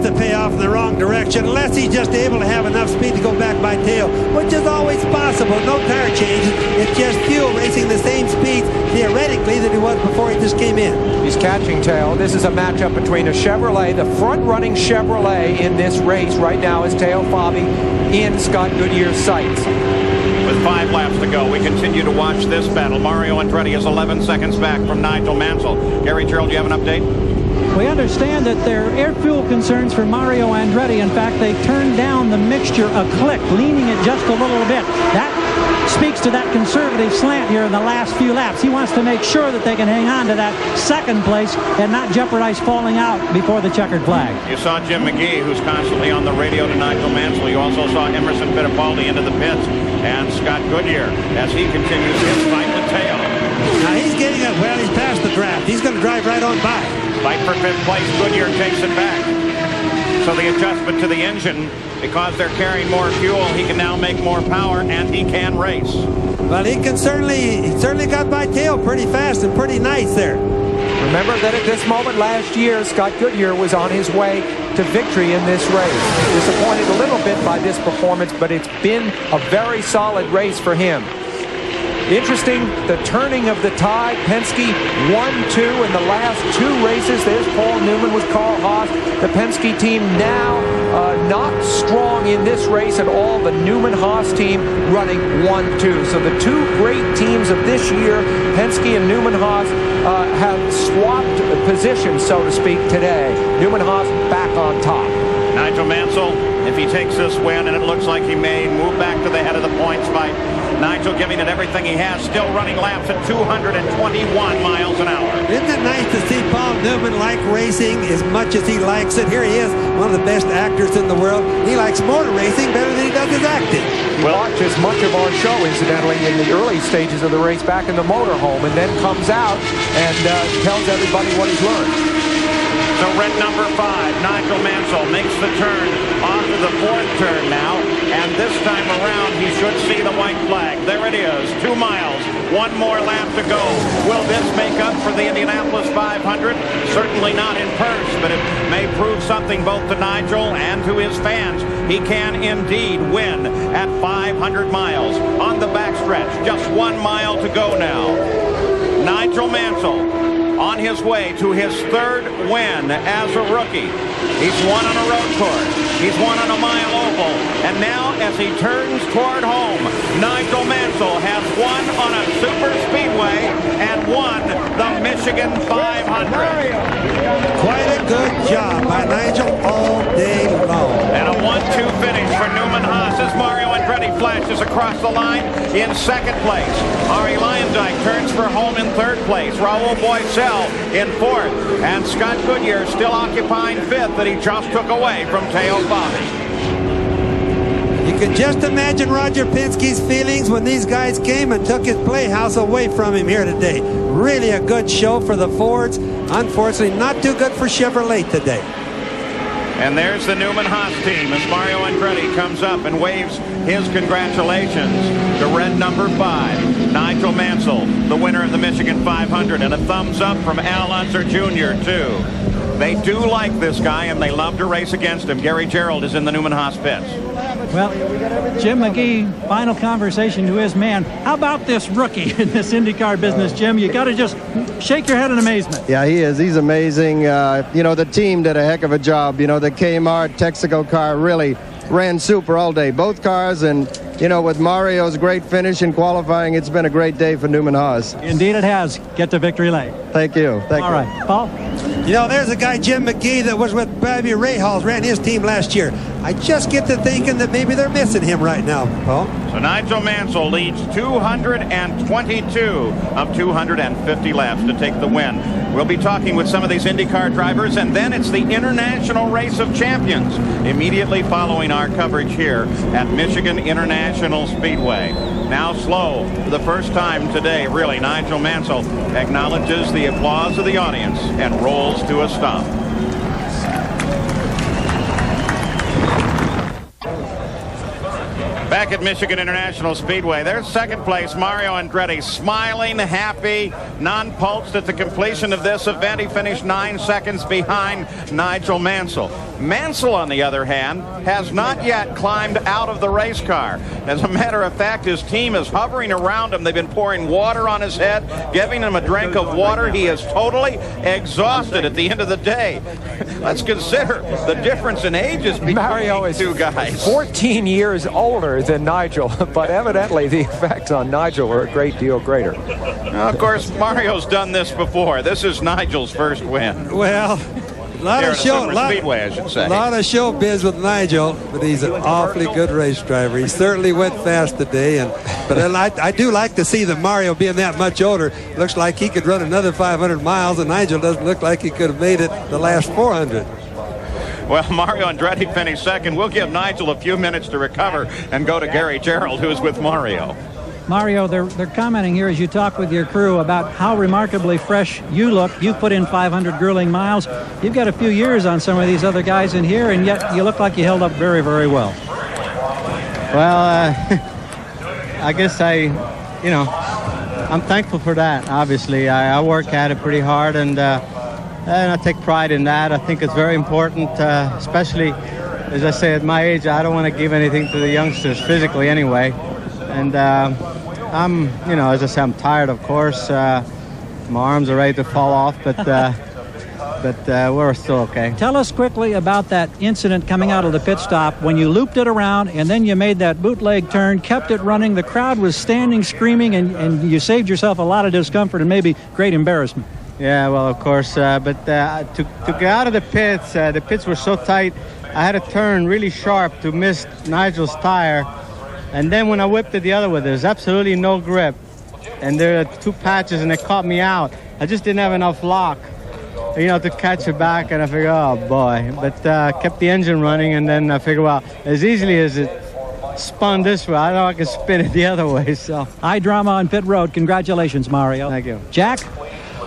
to pay off in the wrong direction unless he's just able to have enough speed to go back by tail, which is always possible. No tire changes. It's just fuel racing the same speeds theoretically that he was before he just came in. He's catching tail. This is a matchup between a Chevrolet. The front-running Chevrolet in this race right now is Teo Fabi in Scott Goodyear's sights. With 5 laps to go, we continue to watch this battle. Mario Andretti is 11 seconds back from Nigel Mansell. Gary Gerald, do you have an update? We understand that there are air fuel concerns for Mario Andretti. In fact, they turned down the mixture a click, leaning it just a little bit. That speaks to that conservative slant here in the last few laps. He wants to make sure that they can hang on to that second place and not jeopardize falling out before the checkered flag. You saw Jim McGee, who's constantly on the radio to Nigel Mansell. You also saw Emerson Fittipaldi into the pits, and Scott Goodyear as he continues his fight with Teo. Now he's getting it. Well, he's past the draft. He's going to drive right on by. Fight for 5th place. Goodyear takes it back. So the adjustment to the engine, because they're carrying more fuel, he can now make more power and he can race. Well, he certainly got by Teo pretty fast and pretty nice there. Remember that at this moment last year, Scott Goodyear was on his way to victory in this race. Disappointed a little bit by this performance, but it's been a very solid race for him. Interesting, the turning of the tide. Penske 1-2 in the last 2 races. There's Paul Newman with Carl Haas. The Penske team now not strong in this race at all. The Newman-Haas team running 1-2. So the 2 great teams of this year, Penske and Newman-Haas, have swapped positions, so to speak, today. Newman-Haas back on top. Nigel Mansell, if he takes this win, and it looks like he may move back to the head of the points fight. Nigel giving it everything he has, still running laps at 221 miles an hour. Isn't it nice to see Paul Newman like racing as much as he likes it? Here he is, one of the best actors in the world. He likes motor racing better than he does his acting. He watches much of our show, incidentally, in the early stages of the race back in the motorhome, and then comes out and tells everybody what he's learned. So red number 5, Nigel Mansell, makes the turn onto the 4th turn now, and this time around he should see the white flag. There it is, 2 miles, 1 more lap to go. Will this make up for the Indianapolis 500? Certainly not in purse, but it may prove something both to Nigel and to his fans. He can indeed win at 500 miles on the backstretch. Just 1 mile to go now. Nigel Mansell on his way to his 3rd win as a rookie. He's won on a road course. He's won on a mile oval. And now, as he turns toward home, Nigel Mansell has won on a super speedway and won the Michigan 500. Quite a good job by Nigel all day long. And a 1-2 finish for Newman-Haas as Mario Andretti flashes across the line in 2nd place. Ari Leyendijk turns for home in 3rd place. Raul Boisel in 4th. And Scott Goodyear still occupying 5th that he just took away from Teo Fabi. You can just imagine Roger Penske's feelings when these guys came and took his playhouse away from him here today. Really a good show for the Fords. Unfortunately, not too good for Chevrolet today. And there's the Newman-Haas team as Mario Andretti comes up and waves his congratulations to red number 5, Nigel Mansell, the winner of the Michigan 500, and a thumbs up from Al Unser Jr., too. They do like this guy, and they love to race against him. Gary Gerald is in the Newman-Haas pits. Well, Jim McGee, final conversation to his man. How about this rookie in this IndyCar business, Jim? You got to just shake your head in amazement. Yeah, he is. He's amazing. You know, the team did a heck of a job. You know, the Kmart Texaco car really ran super all day. Both cars, and, you know, with Mario's great finish in qualifying, it's been a great day for Newman-Haas. Indeed it has. Get to victory lane. Thank you. Thank you. All right. Paul? You know, there's a guy, Jim McGee, that was with Bobby Rahal, ran his team last year. I just get to thinking that maybe they're missing him right now, Paul. So Nigel Mansell leads 222 of 250 laps to take the win. We'll be talking with some of these IndyCar drivers, and then it's the International Race of Champions immediately following our coverage here at Michigan International Speedway. Now slow for the first time today, really. Nigel Mansell acknowledges the applause of the audience and rolls to a stop. Back at Michigan International Speedway, there's second place Mario Andretti, smiling, happy, non-pulsed at the completion of this event. He finished 9 seconds behind Nigel Mansell. Mansell, on the other hand, has not yet climbed out of the race car. As a matter of fact, his team is hovering around him. They've been pouring water on his head, giving him a drink of water. He is totally exhausted at the end of the day. Let's consider the difference in ages between Mario these two guys. 14 years older than Nigel, but evidently the effects on Nigel are a great deal greater. Now, of course, Mario's done this before. This is Nigel's first win. Well, a lot of Speedway, I should say. A lot of showbiz with Nigel, but he's an awfully good race driver. He certainly went fast today, but I do like to see that Mario being that much older. Looks like he could run another 500 miles, and Nigel doesn't look like he could have made it the last 400. Well, Mario Andretti finished second. We'll give Nigel a few minutes to recover and go to Gary Gerald, who is with Mario. Mario, they're commenting here as you talk with your crew about how remarkably fresh you look. You've put in 500 grueling miles. You've got a few years on some of these other guys in here, and yet you look like you held up very, very well. Well, I guess I'm thankful for that, obviously. I work at it pretty hard, and I take pride in that. I think it's very important, especially, as I say, at my age, I don't want to give anything to the youngsters physically anyway. And I'm, as I say, I'm tired, of course. My arms are ready to fall off, but we're still okay. Tell us quickly about that incident coming out of the pit stop when you looped it around and then you made that bootleg turn, kept it running. The crowd was standing, screaming, and you saved yourself a lot of discomfort and maybe great embarrassment. Yeah, well, of course, but to get out of the pits were so tight, I had to turn really sharp to miss Nigel's tire. And then when I whipped it the other way, there's absolutely no grip. And there are two patches, and it caught me out. I just didn't have enough lock, to catch it back. And I figured, oh, boy. But kept the engine running, and then I figured, well, as easily as it spun this way, I know I can spin it the other way. So high drama on pit road. Congratulations, Mario. Thank you. Jack?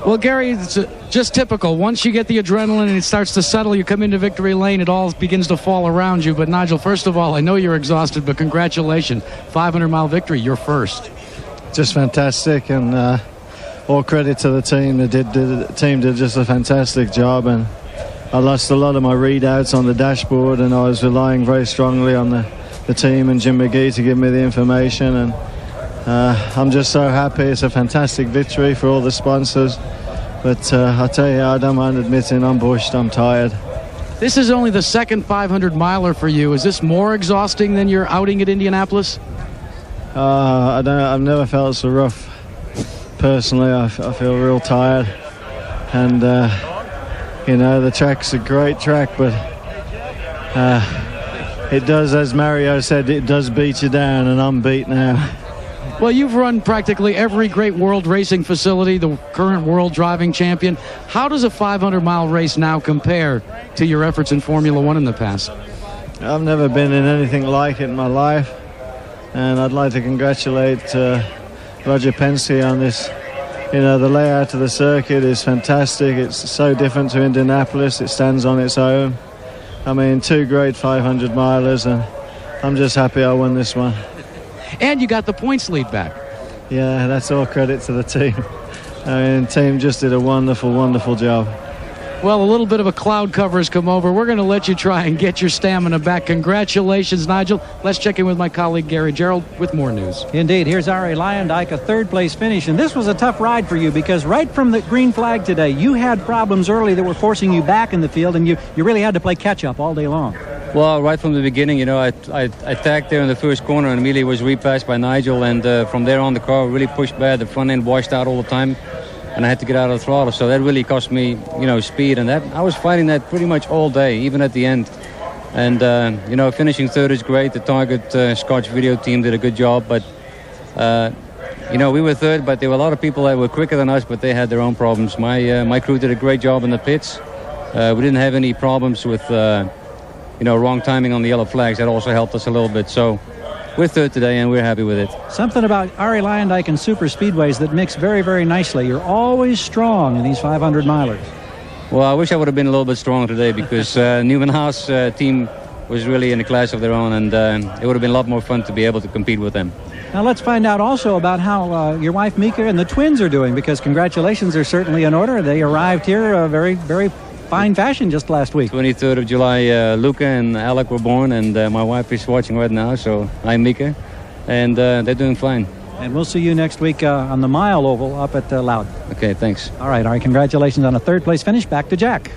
Well, Gary, it's just typical. Once you get the adrenaline and it starts to settle, you come into victory lane, it all begins to fall around you. But, Nigel, first of all, I know you're exhausted, but congratulations. 500-mile victory, you're first. Just fantastic, and all credit to the team. The team did just a fantastic job, and I lost a lot of my readouts on the dashboard, and I was relying very strongly on the team and Jim McGee to give me the information, and I'm just so happy. It's a fantastic victory for all the sponsors. But I'll tell you, I don't mind admitting I'm bushed, I'm tired. This is only the second 500-miler for you. Is this more exhausting than your outing at Indianapolis? I've never felt so rough. Personally, I feel real tired. And, the track's a great track, but it does, as Mario said, it does beat you down, and I'm beat now. Well, you've run practically every great world racing facility, the current world driving champion. How does a 500-mile race now compare to your efforts in Formula One in the past? I've never been in anything like it in my life, and I'd like to congratulate Roger Penske on this. The layout of the circuit is fantastic. It's so different to Indianapolis. It stands on its own. I mean, two great 500-milers, and I'm just happy I won this one. And you got the points lead back. Yeah, that's all credit to the team. I mean, the team just did a wonderful, wonderful job. Well, a little bit of a cloud cover has come over. We're going to let you try and get your stamina back. Congratulations, Nigel. Let's check in with my colleague Gary Gerald with more news. Indeed. Here's Arie Luyendyk, a third-place finish. And this was a tough ride for you because right from the green flag today, you had problems early that were forcing you back in the field, and you really had to play catch-up all day long. Well, right from the beginning, I tagged there in the first corner and immediately was repassed by Nigel, and from there on the car really pushed bad. The front end washed out all the time, and I had to get out of the throttle. So that really cost me, speed, and that I was fighting that pretty much all day, even at the end. And finishing third is great. The Target Scotch video team did a good job, but we were third, but there were a lot of people that were quicker than us, but they had their own problems. My crew did a great job in the pits. We didn't have any problems with wrong timing on the yellow flags. That also helped us a little bit. So we're third today, and we're happy with it. Something about Arie Luyendyk and super speedways that mix very, very nicely. You're always strong in these 500 milers. Well, I wish I would have been a little bit stronger today because Newman Haas team was really in a class of their own, and it would have been a lot more fun to be able to compete with them. Now let's find out also about how your wife Mika and the twins are doing, because congratulations are certainly in order. They arrived here very, very fine fashion just last week. 23rd of July, Luca and Alec were born, and my wife is watching right now, so I'm Mika, and they're doing fine. And we'll see you next week on the mile oval up at Loud. Okay, thanks. All right, congratulations on a third place finish. Back to Jack.